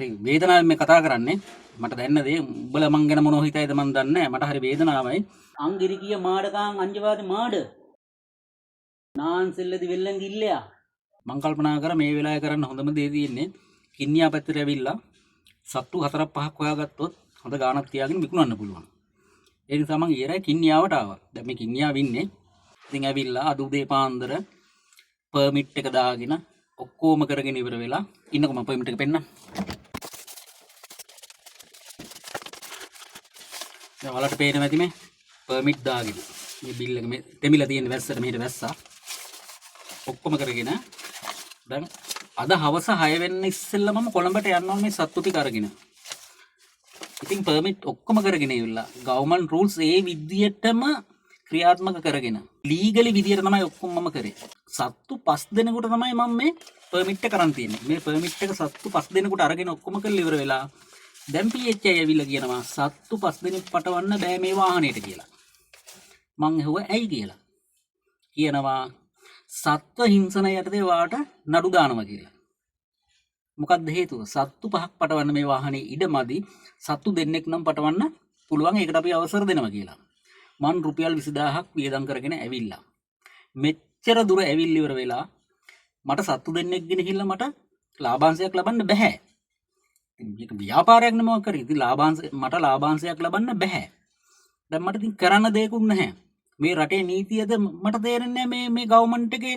හරි වේදනාවෙන් මේ කතා කරන්නේ. මට දැන්න දේ උඹලා මං ගැන මොනව හිතයිද මන් දන්නේ නැහැ. මට හරි වේදනාවයි. අංගිරිකිය මාඩකාන් අංජවාද මාඩ. නාන්සෙල්ලදි වෙල්ලන් ගිල්ලයා. මං කල්පනා කර මේ වෙලාවේ කරන්න හොඳම දේ තියෙන්නේ කින්නියා පැත්තට ඇවිල්ලා සත්තු 4-5ක් හොයාගත්තොත් හොඳ ගාණක් තියාගෙන විකුණන්න පුළුවන්. ඒ නිසා මං ඊයරයි කින්නියාවට ආවා. දැන් මේ කින්නියාව ඉන්නේ. ඉතින් ඇවිල්ලා අද උදේ පාන්දර පර්මිට් එක දාගෙන ඔක්කොම කරගෙන ඉවර වෙලා ඉන්නකො මම පර්මිට් එක පෙන්නන්න. දැන් ඔයාලට පේනවා ඇති මේ පර්මිට් දාගෙන මේ බිල් එක මේ තෙමිලා තියෙන වැස්සට මෙහෙට වැස්සා. ඔක්කොම කරගෙන දැන් අද හවස 6 වෙන්න ඉස්සෙල්ලා මම කොළඹට යන්න ඕනේ මේ සත්තු ටික අරගෙන. ඉතින් පර්මිට් ඔක්කොම කරගෙන ඉවිල්ලා ගවර්න්මන්ට් රූල්ස් ඒ විදියටම ක්‍රියාත්මක කරගෙන ලීගලි විදියට තමයි ඔක්කොම මම කරේ. සත්තු 5 දෙනෙකුට තමයි මම මේ පර්මිට් එක කරන් තියෙන්නේ. මේ පර්මිට් එක සත්තු 5 දෙනෙකුට අරගෙන ඔක්කොම කරලා ඉවර වෙලා දැන් PHI ඇවිල්ලා කියනවා සත්තු 5 දෙනෙක් පටවන්න බෑ මේ වාහනේට කියලා. මං ඇහුවා ඇයි කියලා. කියනවා සත්ව හිංසන යටතේ වාට නඩු දානවා කියලා. මොකක්ද හේතුව? සත්තු 5ක් පටවන්න මේ වාහනේ ඉඩමදි. සත්තු දෙන්නෙක් නම් පටවන්න පුළුවන්. ඒකට අපි අවසර දෙනවා කියලා. මන් රුපියල් 20000ක් වියදම් කරගෙන ඇවිල්ලා. මෙච්චර දුර ඇවිල්ලා ඉවර වෙලා මට සත්තු දෙන්නෙක් ගෙනහිල්ලා මට ලාභාංශයක් ලබන්න බෑ. ඉතින් මේක ව්‍යාපාරයක් නෙමෙයි මොකක් කරේ. ඉතින් මට ලාභාංශයක් ලබන්න බෑ. දැන් මට ඉතින් කරන්න දෙයක්වත් නැහැ. මේ රටේ නීතියද මට තේරෙන්නේ නැහැ. මේ ගවර්න්මන්ට් එකේ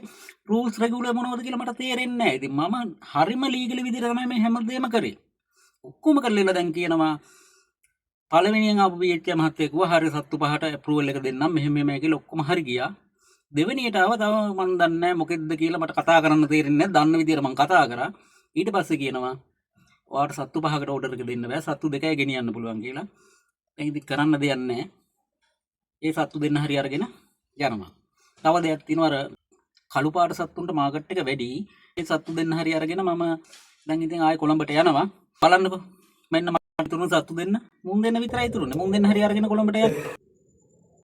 රූල්ස් රෙගුලර් මොනවද කියලා මට තේරෙන්නේ නැහැ. ඉතින් මම හරිම ලීගලි විදිහට තමයි මේ හැමදේම කරේ. ඔක්කොම කරලා දැන් කියනවා පළවෙනියෙන් ආපු PHI මහත්තයා කිව්වා හරි සත්තු 5ට ඇප්‍රූවල් එක දෙන්නම් මෙහෙම මෙහෙම කියලා ඔක්කොම හරි ගියා. දෙවෙනියට ආව තව මන් දන්නේ නැහැ මොකෙද්ද කියලා මට කතා කරන්න තේරෙන්නේ නැහැ. දන්න විදිහට මං කතා කරා. ඊට පස්සේ කියනවා ඔයාලට සත්තු 5කට ඕඩර් එක දෙන්න බෑ. සත්තු 2යි ගෙනියන්න පුළුවන් කියලා. දැන් ඉතින් කරන්න දෙයක් නැහැ. ඒ සත්තු දෙන්න හරි අරගෙන යනවා. තව දෙයක් තියෙනවා අර කළු පාට සත්තුන්ට මාකට් එක වැඩි. ඒ සත්තු දෙන්න හරි අරගෙන මම දැන් ඉතින් ආයෙ කොළඹට යනවා. බලන්නකෝ. මෙන්න මට තුරුන සත්තු දෙන්න. මුන් දෙන්න විතරයි තුරුනේ. මුන් දෙන්න හරි අරගෙන කොළඹට යන්න.